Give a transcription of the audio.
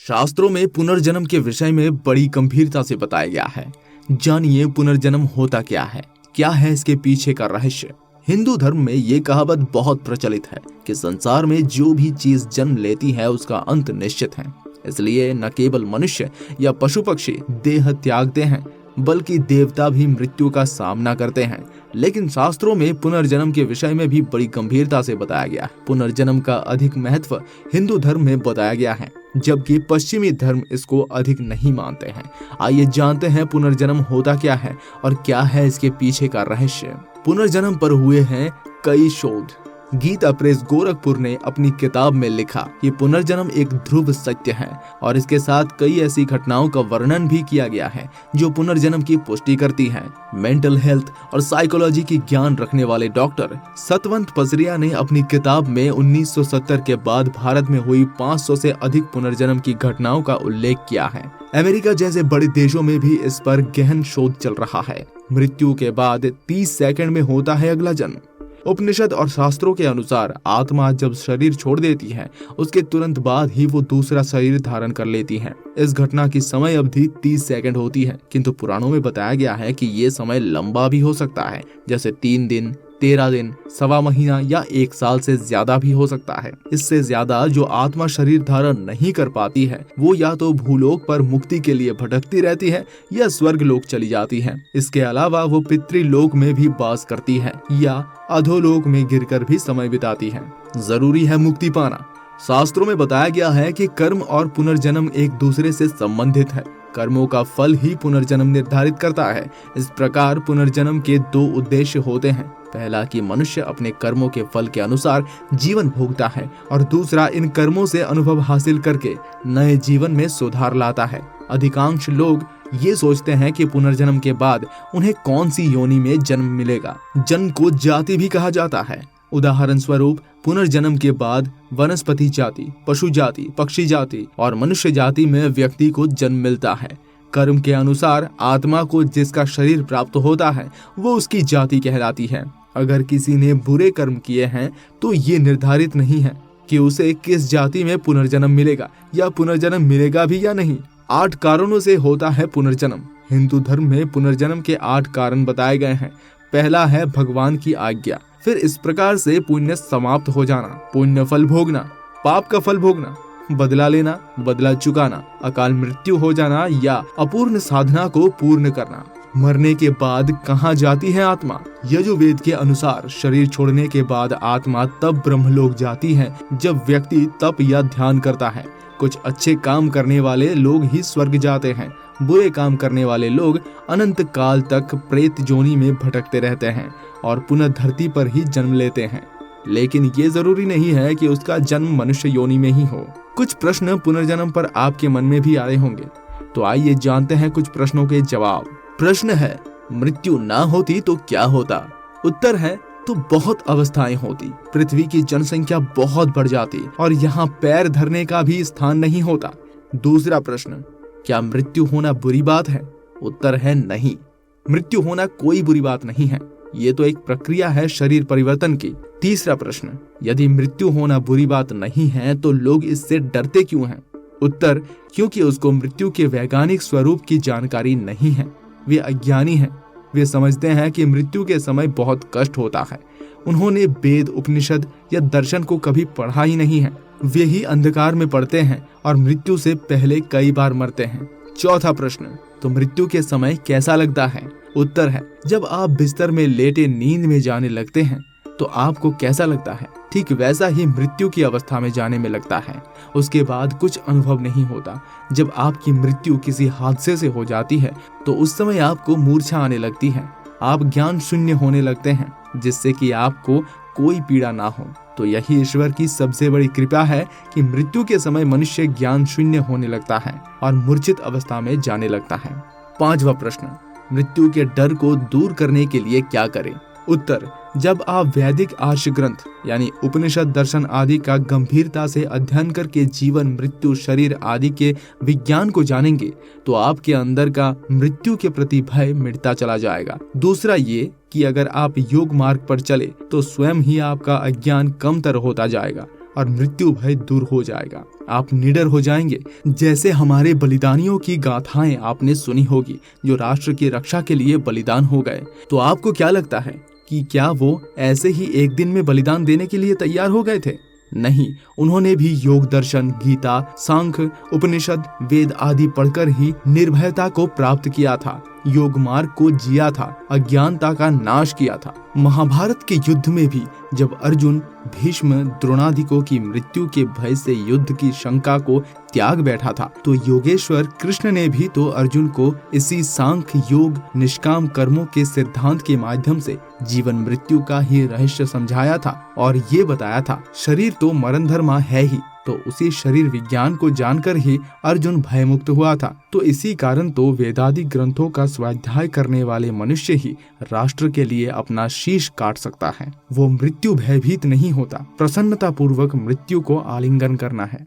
शास्त्रों में पुनर्जन्म के विषय में बड़ी गंभीरता से बताया गया है। जानिए पुनर्जन्म होता क्या है इसके पीछे का रहस्य। हिंदू धर्म में ये कहावत बहुत प्रचलित है कि संसार में जो भी चीज जन्म लेती है उसका अंत निश्चित है। इसलिए न केवल मनुष्य या पशु पक्षी देह त्यागते हैं बल्कि देवता भी मृत्यु का सामना करते हैं। लेकिन शास्त्रों में पुनर्जन्म के विषय में भी बड़ी गंभीरता से बताया गया है। पुनर्जन्म का अधिक महत्व हिंदू धर्म में बताया गया है, जबकि पश्चिमी धर्म इसको अधिक नहीं मानते हैं। आइए जानते हैं पुनर्जन्म होता क्या है और क्या है इसके पीछे का रहस्य। पुनर्जन्म पर हुए हैं कई शोध। गीता प्रेस गोरखपुर ने अपनी किताब में लिखा कि पुनर्जन्म एक ध्रुव सत्य है और इसके साथ कई ऐसी घटनाओं का वर्णन भी किया गया है जो पुनर्जन्म की पुष्टि करती है। मेंटल हेल्थ और साइकोलॉजी की ज्ञान रखने वाले डॉक्टर सतवंत पसरिया ने अपनी किताब में 1970 के बाद भारत में हुई 500 से अधिक पुनर्जन्म की घटनाओं का उल्लेख किया है। अमेरिका जैसे बड़े देशों में भी इस पर गहन शोध चल रहा है। मृत्यु के बाद 30 सेकंड में होता है अगला जन्म। उपनिषद और शास्त्रों के अनुसार आत्मा जब शरीर छोड़ देती है उसके तुरंत बाद ही वो दूसरा शरीर धारण कर लेती है। इस घटना की समय अवधि 30 सेकंड होती है, किंतु पुराणों में बताया गया है कि ये समय लंबा भी हो सकता है, जैसे 3 दिन, 13 दिन, सवा महीना या 1 साल से ज्यादा भी हो सकता है। इससे ज्यादा जो आत्मा शरीर धारण नहीं कर पाती है वो या तो भूलोक पर मुक्ति के लिए भटकती रहती है या स्वर्ग लोक चली जाती है। इसके अलावा वो पितृलोक में भी वास करती है या अधोलोक में गिरकर भी समय बिताती है। जरूरी है मुक्ति पाना। शास्त्रों में बताया गया है कि कर्म और पुनर्जन्म एक दूसरे से संबंधित है। कर्मों का फल ही पुनर्जन्म निर्धारित करता है। इस प्रकार पुनर्जन्म के 2 उद्देश्य होते हैं। पहला कि मनुष्य अपने कर्मों के फल के अनुसार जीवन भोगता है और दूसरा इन कर्मों से अनुभव हासिल करके नए जीवन में सुधार लाता है। अधिकांश लोग ये सोचते हैं कि पुनर्जन्म के बाद उन्हें कौन सी योनि में जन्म मिलेगा। जन्म को जाति भी कहा जाता है। उदाहरण स्वरूप पुनर्जन्म के बाद वनस्पति जाति, पशु जाति, पक्षी जाति और मनुष्य जाति में व्यक्ति को जन्म मिलता है। कर्म के अनुसार आत्मा को जिसका शरीर प्राप्त होता है वो उसकी जाति कहलाती है। अगर किसी ने बुरे कर्म किए हैं तो ये निर्धारित नहीं है कि उसे किस जाति में पुनर्जन्म मिलेगा या पुनर्जन्म मिलेगा भी या नहीं। 8 कारणों से होता है पुनर्जन्म। हिंदू धर्म में पुनर्जन्म के 8 कारण बताए गए हैं। पहला है भगवान की आज्ञा। फिर इस प्रकार से पुण्य समाप्त हो जाना, पुण्य फल भोगना, पाप का फल भोगना, बदला लेना, बदला चुकाना, अकाल मृत्यु हो जाना या अपूर्ण साधना को पूर्ण करना। मरने के बाद कहाँ जाती है आत्मा? यजुर्वेद के अनुसार शरीर छोड़ने के बाद आत्मा तब ब्रह्मलोक जाती है जब व्यक्ति तप या ध्यान करता है। कुछ अच्छे काम करने वाले लोग ही स्वर्ग जाते हैं। बुरे काम करने वाले लोग अनंत काल तक प्रेत जोनी में भटकते रहते हैं और पुनः धरती पर ही जन्म लेते हैं। लेकिन ये जरूरी नहीं है कि उसका जन्म मनुष्य योनि में ही हो। कुछ प्रश्न पुनर्जन्म पर आपके मन में भी आए होंगे, तो आइए जानते हैं कुछ प्रश्नों के जवाब। प्रश्न है, मृत्यु ना होती तो क्या होता? उत्तर है, तो बहुत अवस्थाएं होती, पृथ्वी की जनसंख्या बहुत बढ़ जाती और यहाँ पैर धरने का भी स्थान नहीं होता। दूसरा प्रश्न, क्या मृत्यु होना बुरी बात है? उत्तर है नहीं, मृत्यु होना कोई बुरी बात नहीं है। ये तो एक प्रक्रिया है शरीर परिवर्तन की। तीसरा प्रश्न, यदि मृत्यु होना बुरी बात नहीं है तो लोग इससे डरते क्यों हैं? उत्तर, क्योंकि उसको मृत्यु के वैज्ञानिक स्वरूप की जानकारी नहीं है। वे अज्ञानी हैं। वे समझते हैं कि मृत्यु के समय बहुत कष्ट होता है। उन्होंने वेद, उपनिषद या दर्शन को कभी पढ़ा ही नहीं है। वे ही अंधकार में पड़ते हैं और मृत्यु से पहले कई बार मरते हैं। चौथा प्रश्न, तो मृत्यु के समय कैसा लगता है? उत्तर है, जब आप बिस्तर में लेटे नींद में जाने लगते हैं तो आपको कैसा लगता है, ठीक वैसा ही मृत्यु की अवस्था में जाने में लगता है। उसके बाद कुछ अनुभव नहीं होता। जब आपकी मृत्यु किसी हादसे से हो जाती है तो उस समय आपको मूर्छा आने लगती है। आप ज्ञान शून्य होने लगते हैं, जिससे कि आपको कोई पीड़ा ना हो। तो यही ईश्वर की सबसे बड़ी कृपा है कि मृत्यु के समय मनुष्य ज्ञान शून्य होने लगता है और मूर्छित अवस्था में जाने लगता है। 5वां प्रश्न, मृत्यु के डर को दूर करने के लिए क्या करें? उत्तर, जब आप वैदिक आर्ष ग्रंथ यानी उपनिषद, दर्शन आदि का गंभीरता से अध्ययन करके जीवन, मृत्यु, शरीर आदि के विज्ञान को जानेंगे तो आपके अंदर का मृत्यु के प्रति भय मिटता चला जाएगा। दूसरा ये कि अगर आप योग मार्ग पर चले तो स्वयं ही आपका अज्ञान कमतर होता जाएगा और मृत्यु भय दूर हो जाएगा। आप निडर हो जाएंगे। जैसे हमारे बलिदानियों की गाथाएं आपने सुनी होगी, जो राष्ट्र की रक्षा के लिए बलिदान हो गए। तो आपको क्या लगता है कि क्या वो ऐसे ही एक दिन में बलिदान देने के लिए तैयार हो गए थे? नहीं, उन्होंने भी योग दर्शन, गीता, सांख्य, उपनिषद, वेद आदि पढ़कर ही निर्भयता को प्राप्त किया था, योग मार्ग को जिया था, अज्ञानता का नाश किया था। महाभारत के युद्ध में भी जब अर्जुन भीष्म द्रोणादिकों की मृत्यु के भय से युद्ध की शंका को त्याग बैठा था, तो योगेश्वर कृष्ण ने भी तो अर्जुन को इसी सांख्य योग निष्काम कर्मों के सिद्धांत के माध्यम से जीवन मृत्यु का ही रहस्य समझाया था और ये बताया था, शरीर तो मरण धर्मा है ही, तो उसी शरीर विज्ञान को जानकर ही अर्जुन भयमुक्त हुआ था। तो इसी कारण तो वेदादि ग्रंथों का स्वाध्याय करने वाले मनुष्य ही राष्ट्र के लिए अपना शीश काट सकता है। वो मृत्यु भयभीत नहीं होता। प्रसन्नता पूर्वक मृत्यु को आलिंगन करना है।